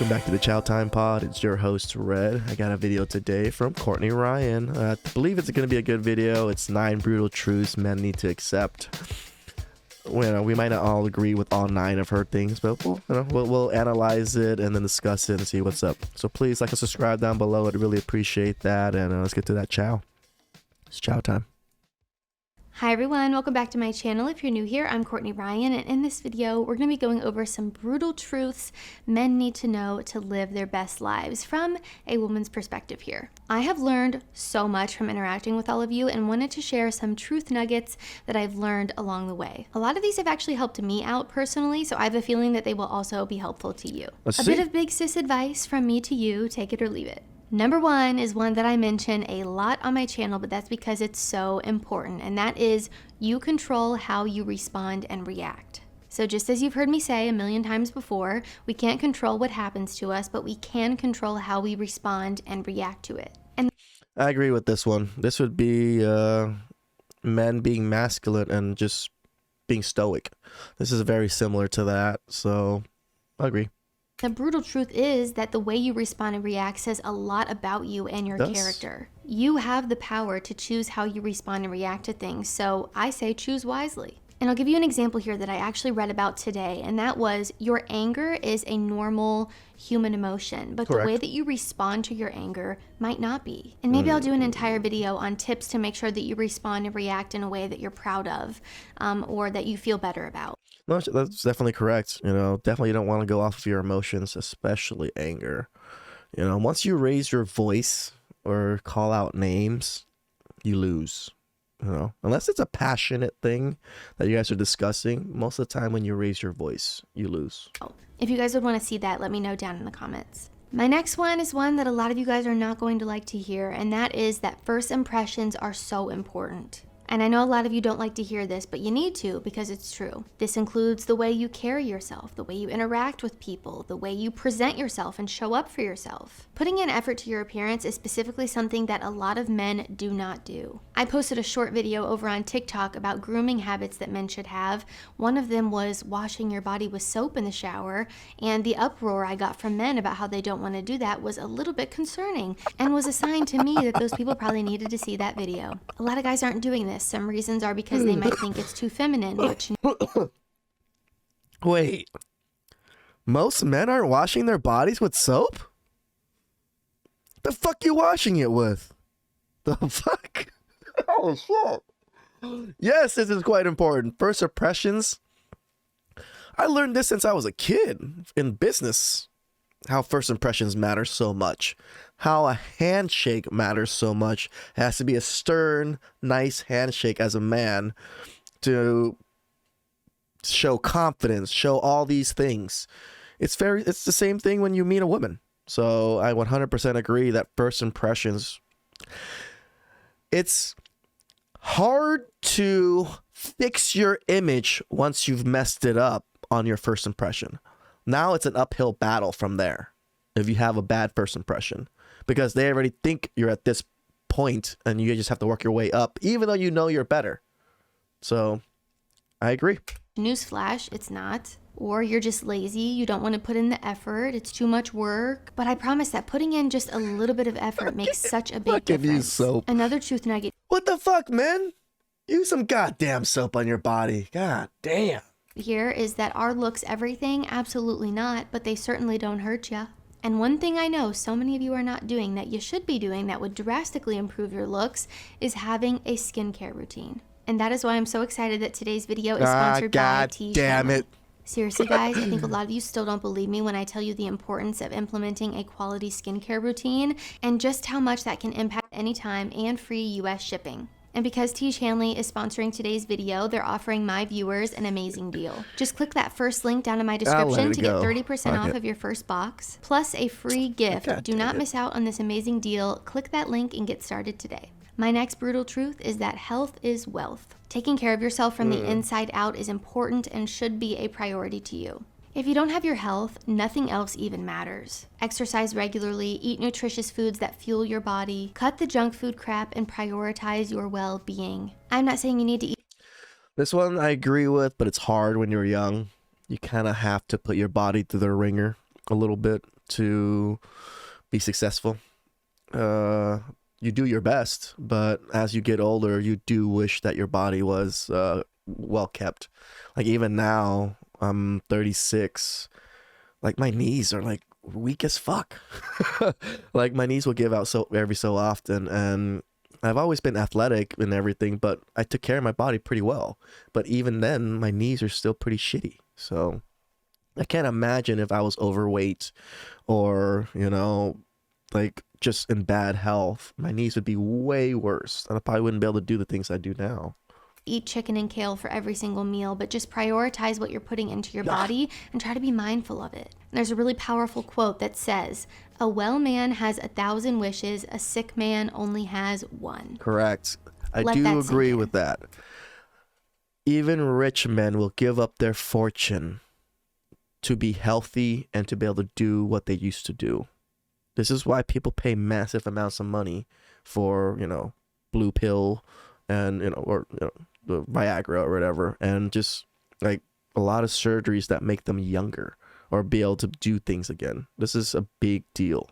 welcome back to the Chow Time Pod. It's your host, Red. I got a video today from Courtney Ryan. I believe it's going to be a good video. It's 9 brutal truths men need to accept. We might not all agree with all 9 of her things, but we'll analyze it and then discuss it and see what's up. So please like and subscribe down below. I'd really appreciate that. And let's get to that chow. It's chow time. Hi everyone, welcome back to my channel. If you're new here, I'm Courtney Ryan, and in this video, we're going to be going over some brutal truths men need to know to live their best lives from a woman's perspective here. I have learned so much from interacting with all of you and wanted to share some truth nuggets that I've learned along the way. A lot of these have actually helped me out personally, so I have a feeling that they will also be helpful to you. A bit of big sis advice from me to you, take it or leave it. Number 1 is one that I mention a lot on my channel, but that's because it's so important, and that is you control how you respond and react. So just as you've heard me say a million times before, we can't control what happens to us, but we can control how we respond and react to it. And I agree with this one. This would be men being masculine and just being stoic. This is very similar to that, so I agree. The brutal truth is that the way you respond and react says a lot about you and your character. You have the power to choose how you respond and react to things, so I say choose wisely. And I'll give you an example here that I actually read about today, and that was your anger is a normal human emotion, but the way that you respond to your anger might not be. And maybe I'll do an entire video on tips to make sure that you respond and react in a way that you're proud of, or that you feel better about. No, that's definitely correct. Definitely you don't want to go off of your emotions, especially anger. Once you raise your voice or call out names, you lose. Unless it's a passionate thing that you guys are discussing, most of the time when you raise your voice, you lose. If you guys would want to see that, let me know down in the comments. My next one is one that a lot of you guys are not going to like to hear, and that is that first impressions are so important. And I know a lot of you don't like to hear this, but you need to because it's true. This includes the way you carry yourself, the way you interact with people, the way you present yourself and show up for yourself. Putting in effort to your appearance is specifically something that a lot of men do not do. I posted a short video over on TikTok about grooming habits that men should have. One of them was washing your body with soap in the shower, and the uproar I got from men about how they don't want to do that was a little bit concerning and was a sign to me that those people probably needed to see that video. A lot of guys aren't doing this. Some reasons are because they might think it's too feminine, which... Wait. Most men aren't washing their bodies with soap? The fuck you washing it with? The fuck? Oh, shit. Yes, this is quite important. First impressions. I learned this since I was a kid in business. How first impressions matter so much. How a handshake matters so much. It has to be a stern, nice handshake as a man to show confidence, show all these things. It's the same thing when you meet a woman. So I 100% agree that first impressions, it's hard to fix your image once you've messed it up on your first impression. Now it's an uphill battle from there if you have a bad first impression, because they already think you're at this point and you just have to work your way up, even though you know you're better. So I agree. Newsflash, it's not. Or you're just lazy, you don't want to put in the effort, it's too much work. But I promise that putting in just a little bit of effort makes such a big difference. Use soap. Another truth nugget. What the fuck, man? Use some goddamn soap on your body. God damn. Here is that are looks everything? Absolutely not, but they certainly don't hurt ya. And one thing I know so many of you are not doing that you should be doing that would drastically improve your looks is having a skincare routine. And that is why I'm so excited that today's video is sponsored by TheChowTimePod. Damn it. Seriously guys, I think a lot of you still don't believe me when I tell you the importance of implementing a quality skincare routine and just how much that can impact anytime and free US shipping. And because Tiege Hanley is sponsoring today's video, they're offering my viewers an amazing deal. Just click that first link down in my description to get 30% off of your first box, plus a free gift. Do not miss out on this amazing deal. Click that link and get started today. My next brutal truth is that health is wealth. Taking care of yourself from the inside out is important and should be a priority to you. If you don't have your health, nothing else even matters. Exercise regularly, eat nutritious foods that fuel your body, cut the junk food crap, and prioritize your well-being. I'm not saying you need to eat. This one I agree with, but it's hard when you're young. You kind of have to put your body through the ringer a little bit to be successful. You do your best, but as you get older, you do wish that your body was well kept. Like even now, I'm 36. Like my knees are like weak as fuck. Like my knees will give out so every so often, and I've always been athletic and everything, but I took care of my body pretty well. But even then, my knees are still pretty shitty. So I can't imagine if I was overweight or, like just in bad health. My knees would be way worse, and I probably wouldn't be able to do the things I do now. Eat chicken and kale for every single meal, but just prioritize what you're putting into your body and try to be mindful of it. And there's a really powerful quote that says, "A well man has 1,000 wishes, a sick man only has one." Correct. I Let do that sink agree in. with that. Even rich men will give up their fortune to be healthy and to be able to do what they used to do. This is why people pay massive amounts of money for, blue pill and, the Viagra or whatever, and just like a lot of surgeries that make them younger or be able to do things again. This is a big deal.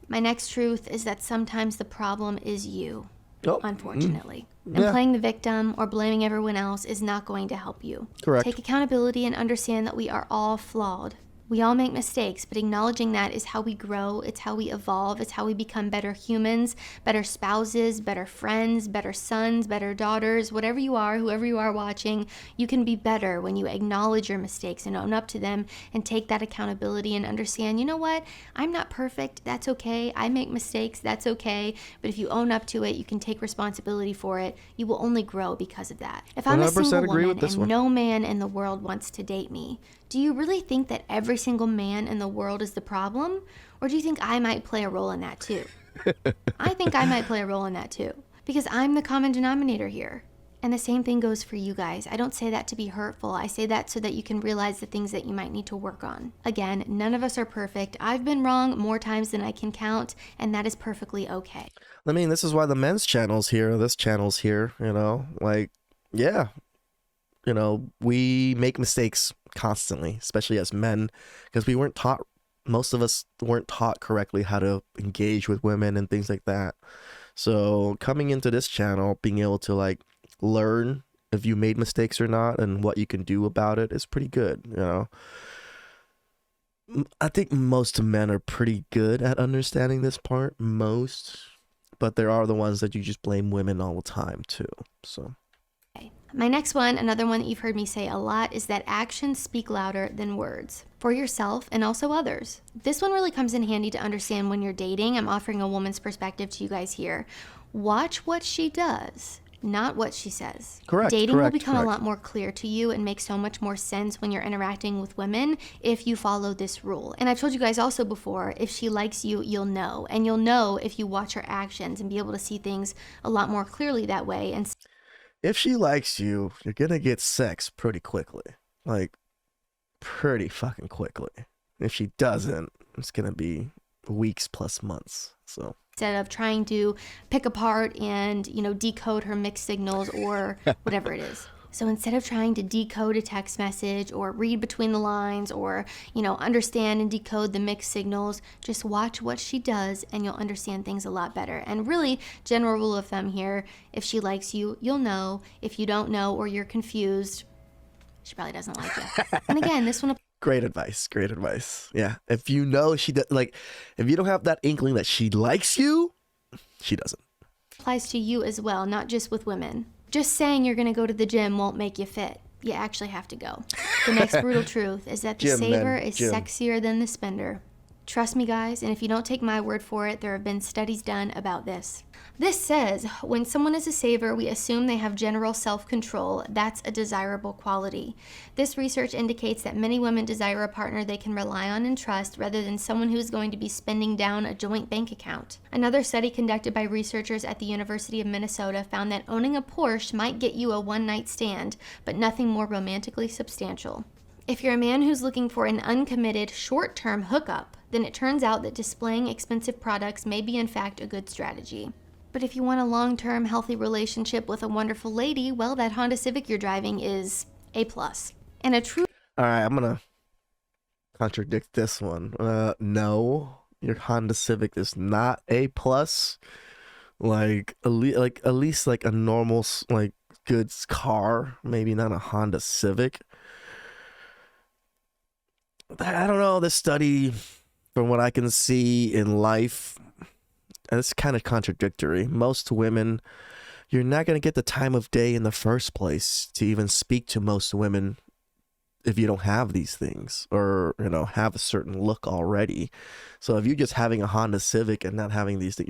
My next truth is that sometimes the problem is you, unfortunately. And Yeah. playing the victim or blaming everyone else is not going to help you. Correct. Take accountability and understand that we are all flawed. We all make mistakes, but acknowledging that is how we grow. It's how we evolve. It's how we become better humans, better spouses, better friends, better sons, better daughters. Whatever you are, whoever you are watching, you can be better when you acknowledge your mistakes and own up to them and take that accountability and understand, you know what? I'm not perfect. That's okay. I make mistakes. That's okay. But if you own up to it, you can take responsibility for it. You will only grow because of that. If I'm a 100% single agree woman with this and one. no man in the world wants to date me, do you really think that every single man in the world is the problem? Or do you think I might play a role in that too? I think I might play a role in that too, because I'm the common denominator here. And the same thing goes for you guys. I don't say that to be hurtful. I say that so that you can realize the things that you might need to work on. Again, none of us are perfect. I've been wrong more times than I can count, and that is perfectly okay. I mean, this is why the men's channel's here, this channel's here, like, yeah, we make mistakes constantly, especially as men, because most of us weren't taught correctly how to engage with women and things like that. So coming into this channel, being able to like learn if you made mistakes or not and what you can do about it is pretty good. I think most men are pretty good at understanding this part, but there are the ones that you just blame women all the time too. So my next one, another one that you've heard me say a lot, is that actions speak louder than words for yourself and also others. This one really comes in handy to understand when you're dating. I'm offering a woman's perspective to you guys here. Watch what she does, not what she says. Correct. Dating will become a lot more clear to you and make so much more sense when you're interacting with women if you follow this rule. And I've told you guys also before, if she likes you, you'll know. And you'll know if you watch her actions and be able to see things a lot more clearly that way. And if she likes you, you're gonna get sex pretty quickly. Like, pretty fucking quickly. If she doesn't, it's gonna be weeks plus months. So instead of trying to pick apart and, decode her mixed signals or whatever it is. So instead of trying to decode a text message or read between the lines or, understand and decode the mixed signals, just watch what she does and you'll understand things a lot better. And really, general rule of thumb here, if she likes you, you'll know. If you don't know or you're confused, she probably doesn't like you. And again, this one... Great advice. Yeah. If you know she does, like, if you don't have that inkling that she likes you, she doesn't. applies to you as well, not just with women. Just saying you're going to go to the gym won't make you fit. You actually have to go. The next brutal truth is that the saver is sexier than the spender. Trust me, guys, and if you don't take my word for it, there have been studies done about this. This says, when someone is a saver, we assume they have general self-control. That's a desirable quality. This research indicates that many women desire a partner they can rely on and trust rather than someone who is going to be spending down a joint bank account. Another study conducted by researchers at the University of Minnesota found that owning a Porsche might get you a one-night stand, but nothing more romantically substantial. If you're a man who's looking for an uncommitted, short-term hookup, then it turns out that displaying expensive products may be in fact a good strategy. But if you want a long-term, healthy relationship with a wonderful lady, well, that Honda Civic you're driving is A+. And a true... All right, I'm gonna contradict this one. No, your Honda Civic is not A plus. Like at least like a normal like goods car, maybe not a Honda Civic. I don't know. This study, from what I can see in life, and it's kind of contradictory. Most women, you're not going to get the time of day in the first place to even speak to most women if you don't have these things, or have a certain look already. So if you're just having a Honda Civic and not having these things,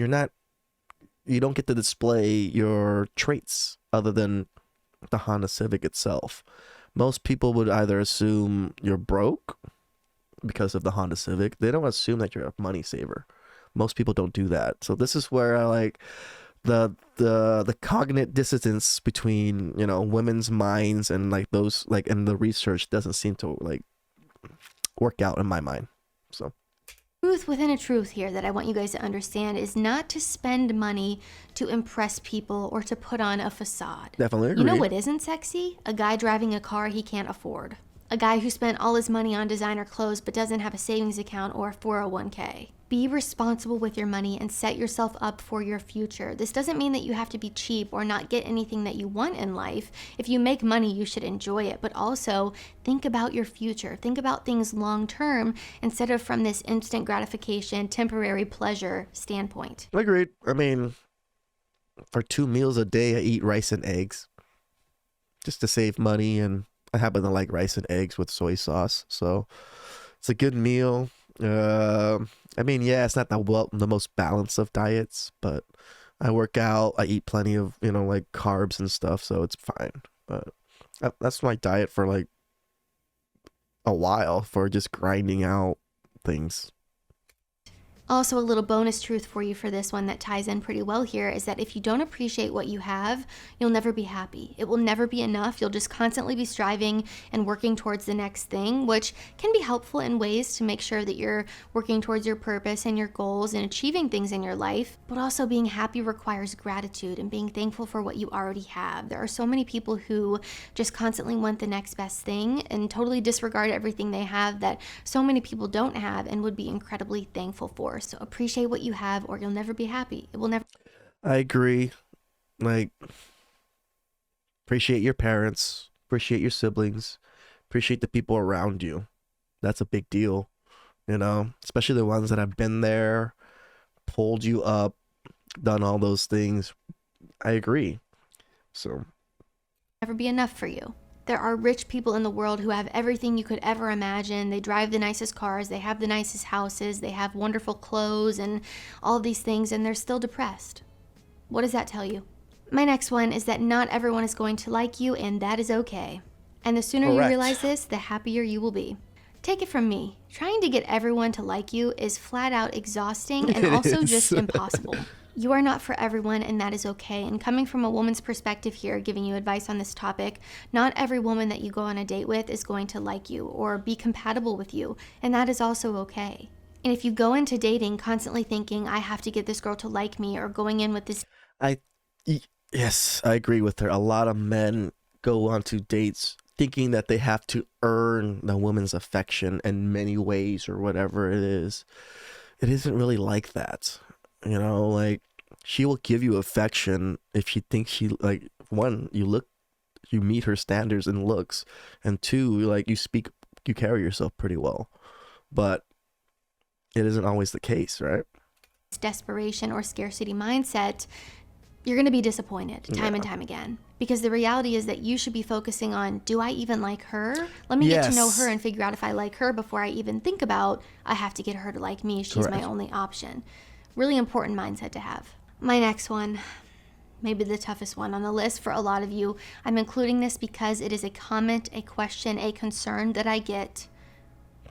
you don't get to display your traits other than the Honda Civic itself. Most people would either assume you're broke because of the Honda Civic. They don't assume that you're a money saver. Most people don't do that. So this is where I like the cognitive dissonance between women's minds and like those like and the research doesn't seem to like work out in my mind. So Truth within a truth here that I want you guys to understand is not to spend money to impress people or to put on a facade. Definitely agree. You know what isn't sexy? A guy driving a car he can't afford. A guy who spent all his money on designer clothes but doesn't have a savings account or a 401k. Be responsible with your money and set yourself up for your future. This doesn't mean that you have to be cheap or not get anything that you want in life. If you make money, you should enjoy it, but also think about your future. Think about things long term instead of from this instant gratification, temporary pleasure standpoint. Agreed. I mean, for 2 meals a day, I eat rice and eggs just to save money, and I happen to like rice and eggs with soy sauce, so it's a good meal. I mean, yeah, it's not the most balanced of diets, but I work out, I eat plenty of like carbs and stuff, so it's fine. But that's my diet for like a while, for just grinding out things. Also, a little bonus truth for you for this one that ties in pretty well here is that if you don't appreciate what you have, you'll never be happy. It will never be enough. You'll just constantly be striving and working towards the next thing, which can be helpful in ways to make sure that you're working towards your purpose and your goals and achieving things in your life. But also being happy requires gratitude and being thankful for what you already have. There are so many people who just constantly want the next best thing and totally disregard everything they have that so many people don't have and would be incredibly thankful for. So appreciate what you have or you'll never be happy. It will never. I agree. Like, appreciate your parents, appreciate your siblings, appreciate the people around you. That's a big deal, especially the ones that have been there, pulled you up, done all those things. I agree. So Never be enough for you. There are rich people in the world who have everything you could ever imagine. They drive the nicest cars, they have the nicest houses, they have wonderful clothes and all these things, and they're still depressed. What does that tell you? My next one is that not everyone is going to like you, and that is okay. And the sooner you realize this, the happier you will be. Take it from me. Trying to get everyone to like you is flat out exhausting and also just impossible. You are not for everyone, and that is okay. And coming from a woman's perspective here, giving you advice on this topic, not every woman that you go on a date with is going to like you or be compatible with you, and that is also okay. And if you go into dating constantly thinking, I have to get this girl to like me, or going in with this... Yes, I agree with her. A lot of men go onto dates thinking that they have to earn the woman's affection in many ways or whatever it is. It isn't really like that. Like, she will give you affection if she thinks like, one, you meet her standards and looks, and two, like, you carry yourself pretty well. But it isn't always the case, right? Desperation or scarcity mindset, you're going to be disappointed time and time again. Because the reality is that you should be focusing on, do I even like her? Let me get to know her and figure out if I like her before I even think about, I have to get her to like me. She's my only option. Really important mindset to have. My next one, maybe the toughest one on the list for a lot of you. I'm including this because it is a comment, a question, a concern that I get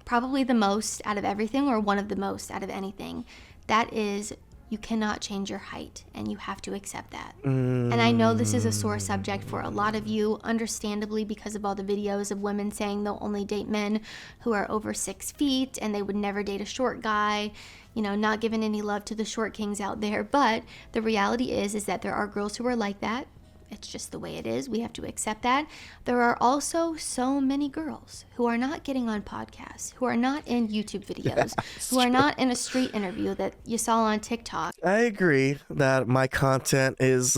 probably the most out of everything, or one of the most out of anything. That is, you cannot change your height, and you have to accept that. And I know this is a sore subject for a lot of you, understandably, because of all the videos of women saying they'll only date men who are over 6 feet, and they would never date a short guy, not giving any love to the short kings out there. But the reality is that there are girls who are like that, It's just the way it is. We have to accept that. There are also so many girls who are not getting on podcasts, who are not in YouTube videos, who are not in a street interview that you saw on TikTok. I agree that my content is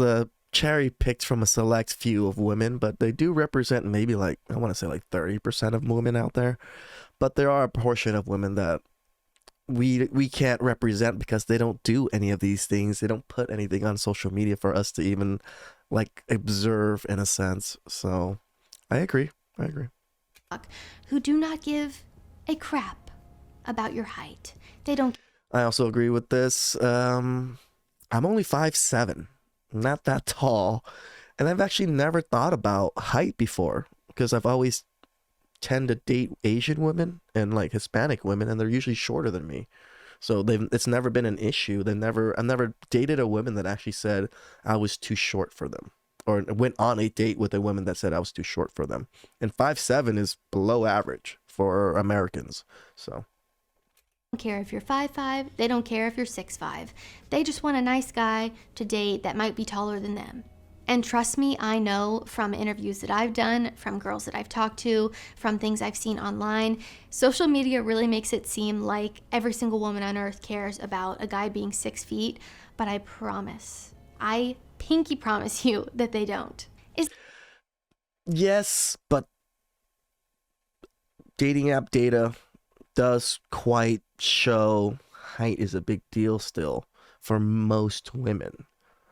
cherry picked from a select few of women, but they do represent maybe like, I want to say like 30% of women out there. But there are a portion of women that we can't represent because they don't do any of these things. They don't put anything on social media for us to even like observe in a sense. So I agree. Who do not give a crap about your height. They don't. I also agree with this. I'm only 5'7", not that tall, and I've actually never thought about height before because I've always tend to date Asian women and like Hispanic women, and they're usually shorter than me. So it's never been an issue. I've never dated a woman that actually said I was too short for them, or went on a date with a woman that said I was too short for them. And 5'7" is below average for Americans. So don't care if you're 5'5", they don't care if you're 6'5". They just want a nice guy to date that might be taller than them. And trust me, I know from interviews that I've done, from girls that I've talked to, from things I've seen online, social media really makes it seem like every single woman on earth cares about a guy being 6 feet, but I pinky promise you that they don't. Yes, but dating app data does quite show height is a big deal still for most women.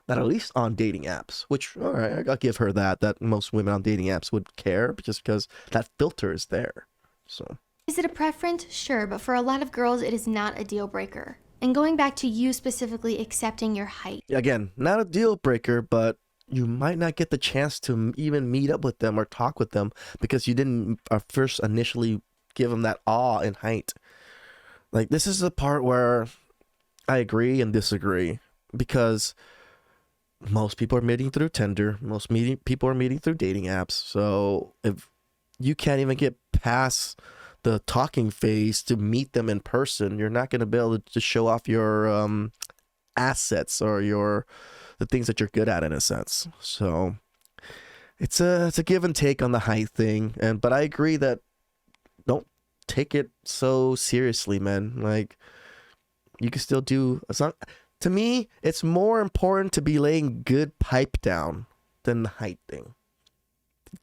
That at least on dating apps, which, all right, I'll give her that most women on dating apps would care just because that filter is there. So, is it a preference? Sure, but for a lot of girls, it is not a deal breaker. And going back to you specifically accepting your height. Again, not a deal breaker, but you might not get the chance to even meet up with them or talk with them because you didn't first initially give them that awe in height. Like, this is the part where I agree and disagree because most people are meeting through Tinder. People are meeting through dating apps. So if you can't even get past the talking phase to meet them in person, you're not going to be able to show off your assets or the things that you're good at in a sense. So it's a give and take on the height thing. But I agree that don't take it so seriously, man. Like, you can still do a song. To me, it's more important to be laying good pipe down than the height thing.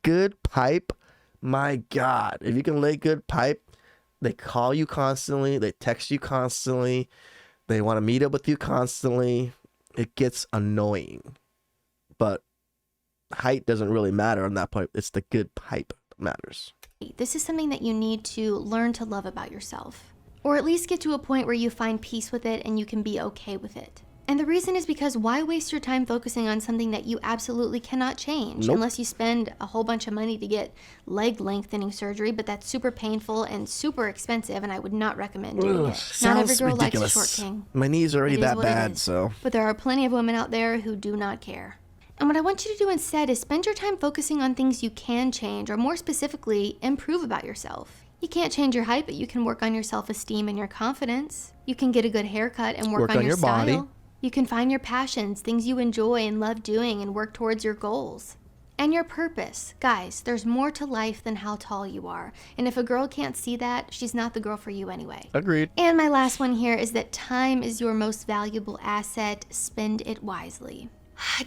Good pipe, my God. If you can lay good pipe, they call you constantly, they text you constantly, they want to meet up with you constantly. It gets annoying. But height doesn't really matter on that point. It's the good pipe that matters. This is something that you need to learn to love about yourself. Or at least get to a point where you find peace with it and you can be okay with it. And the reason is because why waste your time focusing on something that you absolutely cannot change? Nope. Unless you spend a whole bunch of money to get leg lengthening surgery, but that's super painful and super expensive, and I would not recommend doing it. Not every girl likes a short king. My knees are already that bad, so. But there are plenty of women out there who do not care. And what I want you to do instead is spend your time focusing on things you can change, or more specifically, improve about yourself. You can't change your height, but you can work on your self-esteem and your confidence. You can get a good haircut and work on your style. Body. You can find your passions, things you enjoy and love doing, and work towards your goals. And your purpose. Guys, there's more to life than how tall you are. And if a girl can't see that, she's not the girl for you anyway. Agreed. And my last one here is that time is your most valuable asset. Spend it wisely.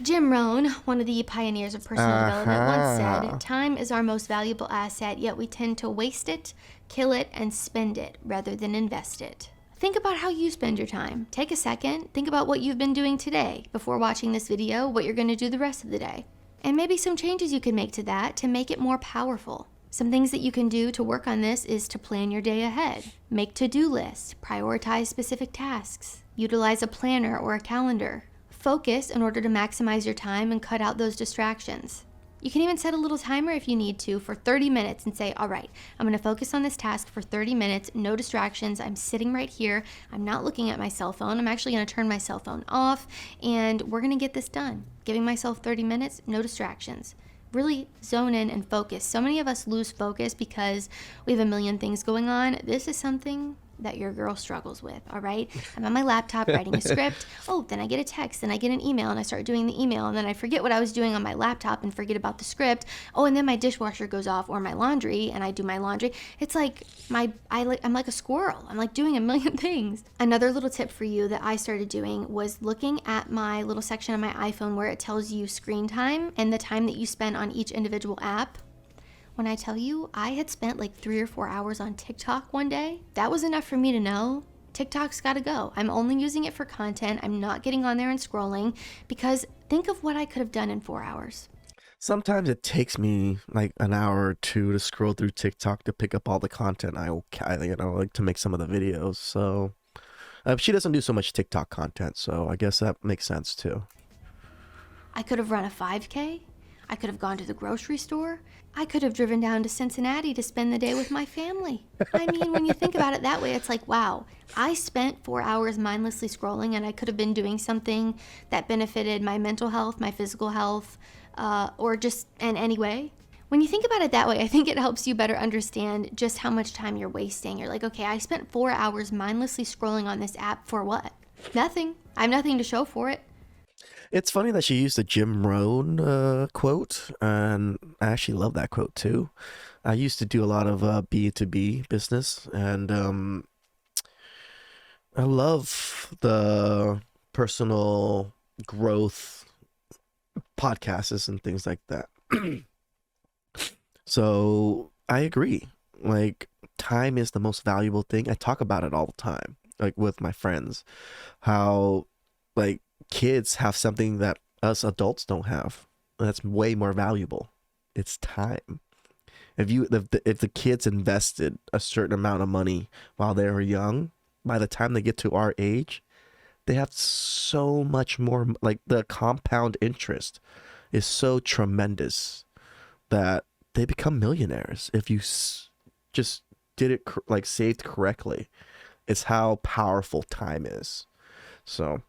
Jim Rohn, one of the pioneers of personal development, once said, time is our most valuable asset, yet we tend to waste it, kill it, and spend it rather than invest it. Think about how you spend your time. Take a second, think about what you've been doing today before watching this video, what you're going to do the rest of the day. And maybe some changes you can make to that to make it more powerful. Some things that you can do to work on this is to plan your day ahead. Make to-do lists, prioritize specific tasks, utilize a planner or a calendar. Focus in order to maximize your time and cut out those distractions. You can even set a little timer if you need to for 30 minutes and say, all right, I'm going to focus on this task for 30 minutes, no distractions. I'm sitting right here. I'm not looking at my cell phone. I'm actually going to turn my cell phone off and we're going to get this done. Giving myself 30 minutes, no distractions. Really zone in and focus. So many of us lose focus because we have a million things going on. This is something that your girl struggles with, all right? I'm on my laptop writing a script. Oh, then I get a text, then I get an email, and I start doing the email, and then I forget what I was doing on my laptop and forget about the script. Oh, and then my dishwasher goes off, or my laundry, and I do my laundry. It's like I'm like a squirrel. I'm like doing a million things. Another little tip for you that I started doing was looking at my little section on my iPhone where it tells you screen time and the time that you spend on each individual app. When I tell you I had spent like 3 or 4 hours on TikTok one day, that was enough for me to know TikTok's gotta go. I'm only using it for content. I'm not getting on there and scrolling, because think of what I could have done in 4 hours. Sometimes it takes me like an hour or two to scroll through TikTok to pick up all the content I like to make some of the videos. So she doesn't do so much TikTok content, so I guess that makes sense too. I could have run a 5K. I could have gone to the grocery store. I could have driven down to Cincinnati to spend the day with my family. I mean, when you think about it that way, it's like, wow, I spent 4 hours mindlessly scrolling, and I could have been doing something that benefited my mental health, my physical health, or just in any way. When you think about it that way, I think it helps you better understand just how much time you're wasting. You're like, okay, I spent 4 hours mindlessly scrolling on this app for what? Nothing. I have nothing to show for it. It's funny that she used the Jim Rohn quote, and I actually love that quote too. I used to do a lot of B2B business, and I love the personal growth podcasts and things like that. So I agree. Like, time is the most valuable thing. I talk about it all the time, like with my friends, how like kids have something that us adults don't have. That's way more valuable. It's time. If the kids invested a certain amount of money while they were young, by the time they get to our age, they have so much more. Like, the compound interest is so tremendous that they become millionaires if you just did it like saved correctly. It's how powerful time is. So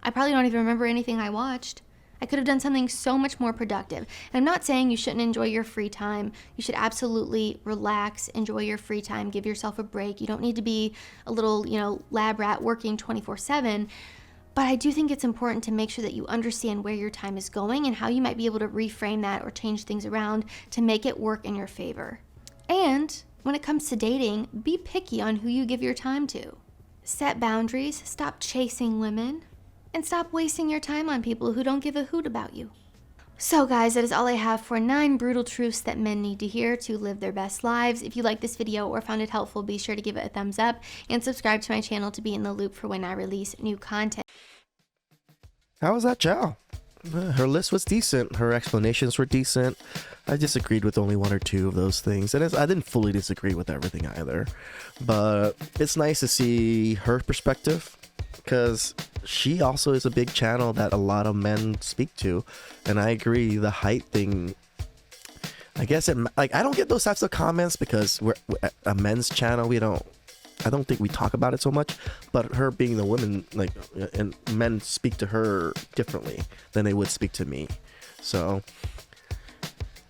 I probably don't even remember anything I watched. I could have done something so much more productive. And I'm not saying you shouldn't enjoy your free time. You should absolutely relax, enjoy your free time, give yourself a break. You don't need to be a little, lab rat working 24/7. But I do think it's important to make sure that you understand where your time is going and how you might be able to reframe that or change things around to make it work in your favor. And when it comes to dating, be picky on who you give your time to. Set boundaries, stop chasing women, and stop wasting your time on people who don't give a hoot about you. So guys, that is all I have for 9 brutal truths that men need to hear to live their best lives. If you liked this video or found it helpful, be sure to give it a thumbs up and subscribe to my channel to be in the loop for when I release new content. how was that chow? Her list was decent. Her explanations were decent. I disagreed with only 1 or 2 of those things. And I didn't fully disagree with everything either. But it's nice to see her perspective, because she also is a big channel that a lot of men speak to. And I agree, the height thing, I guess I don't get those types of comments because we're a men's channel. I don't think we talk about it so much, but her being the woman, and men speak to her differently than they would speak to me. So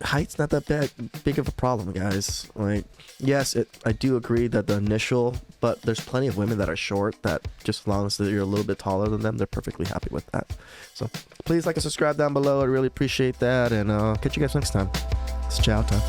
height's not that big of a problem, guys. Like, yes, I do agree that the initial, but there's plenty of women that are short that just as long as you're a little bit taller than them, they're perfectly happy with that. So please like and subscribe down below. I'd really appreciate that, and catch you guys next time. It's chow time.